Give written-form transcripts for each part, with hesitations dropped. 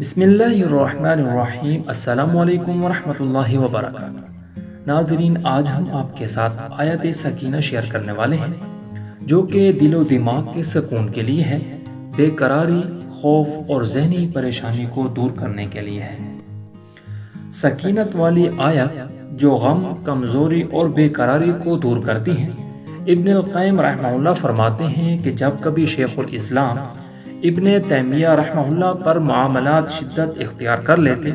بسم اللہ الرحمن الرحیم۔ السلام علیکم ورحمۃ اللہ وبرکاتہ۔ ناظرین، آج ہم آپ کے ساتھ آیت سکینہ شیئر کرنے والے ہیں جو کہ دل و دماغ کے سکون کے لیے ہے، بے قراری، خوف اور ذہنی پریشانی کو دور کرنے کے لیے ہے۔ سکینت والی آیت جو غم، کمزوری اور بے قراری کو دور کرتی ہیں۔ ابن القیم رحمہ اللہ فرماتے ہیں کہ جب کبھی شیخ الاسلام ابن تیمیہ رحمہ اللہ پر معاملات شدت اختیار کر لیتے،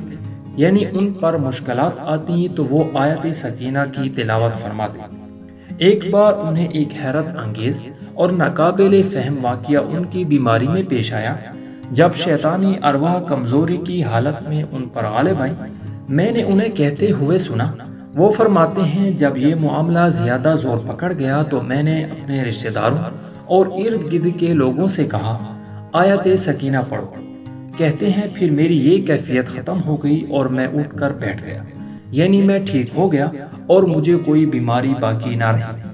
یعنی ان پر مشکلات آتی، تو وہ آیت سکینہ کی تلاوت فرماتے۔ ایک بار انہیں ایک حیرت انگیز اور ناقابل فہم واقعہ ان کی بیماری میں پیش آیا۔ جب شیطانی ارواح کمزوری کی حالت میں ان پر غالب آئی، میں نے انہیں کہتے ہوئے سنا۔ وہ فرماتے ہیں جب یہ معاملہ زیادہ زور پکڑ گیا تو میں نے اپنے رشتہ داروں اور ارد گرد کے لوگوں سے کہا آیت سکینہ پڑھو۔ کہتے ہیں پھر میری یہ کیفیت ختم ہو گئی اور میں اٹھ کر بیٹھ گیا، یعنی میں ٹھیک ہو گیا اور مجھے کوئی بیماری باقی نہ رہی۔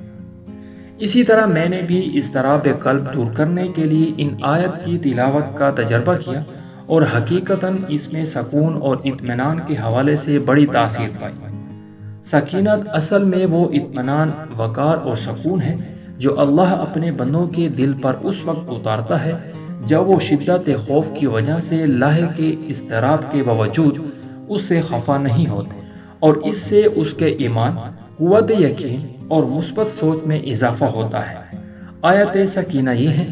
اسی طرح میں نے بھی اضطراب قلب دور کرنے کے لیے ان آیت کی تلاوت کا تجربہ کیا اور حقیقتاً اس میں سکون اور اطمینان کے حوالے سے بڑی تاثیر پائی۔ سکینت اصل میں وہ اطمینان، وقار اور سکون ہے جو اللہ اپنے بندوں کے دل پر اس وقت اتارتا ہے جب وہ شدت خوف کی وجہ سے لاحق کے اضطراب کے باوجود اس سے خفا نہیں ہوتے، اور اس سے اس کے ایمان، قوت یقین اور مثبت سوچ میں اضافہ ہوتا ہے۔ آیت سکینہ یہ ہے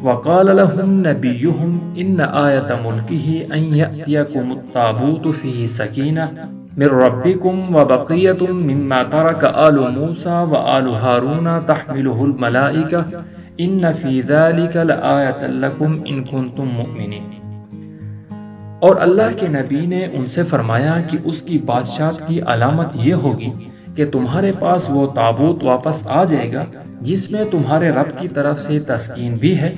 وَقَالَ لَهُمْ نَبِيُّهُمْ إِنَّ آيَةَ مُلْكِهِ أَن يَأْتِيَكُمُ التَّابُوتُ فِيهِ سَكِينَةٌ مِّن رَّبِّكُمْ وَبَقِيَّةٌ مِّمَّا تَرَكَ آلُ مُوسَىٰ وَآلُ هَارُونَ تَحْمِلُهُ الْمَلَائِكَةُ إِنَّ فِي ذَلِكَ لَآيَةً لَّكُمْ إِن كُنتُم مُّؤْمِنِينَ۔ اور اللہ کے نبی نے ان سے فرمایا کہ اس کی بادشاہت کی علامت یہ ہوگی کہ تمہارے پاس وہ تابوت واپس آ جائے گا جس میں تمہارے رب کی طرف سے تسکین بھی ہے،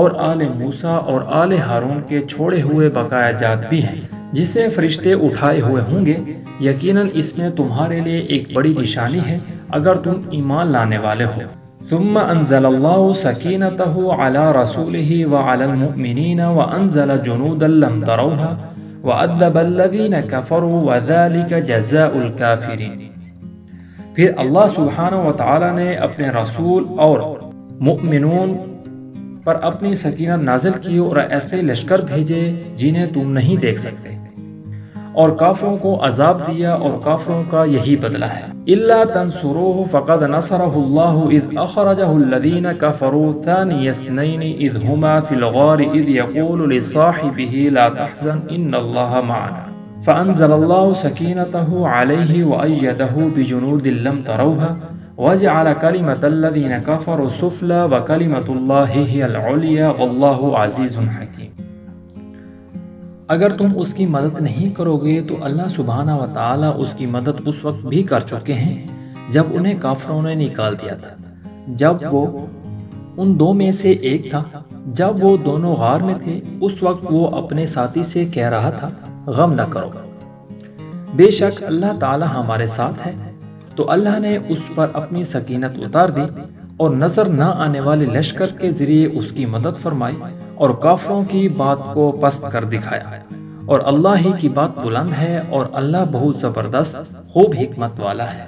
اور آل موسیٰ اور آل ہارون کے چھوڑے ہوئے بقایا جات بھی ہیں جسے فرشتے اٹھائے ہوئے ہوں گے۔ یقیناً اس میں تمہارے لیے ایک بڑی نشانی ہے اگر تم ایمان لانے والے ہو۔ ثم انزل اللہ سکینتہ علی رسولہ وعلی المؤمنین وانزل جنودا لم تروها وعذب الذین کفروا وذلک جزاء الکافرین۔ پھر اللہ سبحانہ وتعالی نے اپنے رسول اور مؤمنون پر اپنی سکینت نازل کی اور ایسے لشکر بھیجے جنہیں تم نہیں دیکھ سکتے، اور کافروں کو عذاب دیا، اور کافروں کا یہی بدلہ ہے۔ إِلَّا تَنْصُرُوهُ فَقَدْ نَصَرَهُ اللَّهُ إِذْ أَخْرَجَهُ الَّذِينَ كَفَرُوا ثَانِيَ اثْنَيْنِ إِذْ هُمَا فِي الْغَارِ إِذْ يَقُولُ لِصَاحِبِهِ لَا تَحْزَنْ إِنَّ اللَّهَ مَعَنَا فَأَنزَلَ اللَّهُ سَكِينَتَهُ عَلَيْهِ وَأَيَّدَهُ بِجُنُودٍ لَّمْ تَرَوْهَا وَجَعَلَ كَلِمَةَ الَّذِينَ كَفَرُوا السُّفْلَىٰ وَكَلِمَةُ اللَّهِ هِيَ الْعُلْيَا وَاللَّهُ عَزِيزٌ حَكِيمٌ۔ اگر تم اس کی مدد نہیں کرو گے تو اللہ سبحانہ و تعالیٰ اس کی مدد اس وقت بھی کر چکے ہیں جب انہیں کافروں نے نکال دیا تھا، جب وہ ان دو میں سے ایک تھا۔ جب وہ دونوں غار میں تھے اس وقت وہ اپنے ساتھی سے کہہ رہا تھا غم نہ کرو، بے شک اللہ تعالیٰ ہمارے ساتھ ہے۔ تو اللہ نے اس پر اپنی سکینت اتار دی اور نظر نہ آنے والے لشکر کے ذریعے اس کی مدد فرمائی اور کافروں کی بات کو پست کر دکھایا، اور اللہ ہی کی بات بلند ہے اور اللہ بہت زبردست خوب حکمت والا ہے۔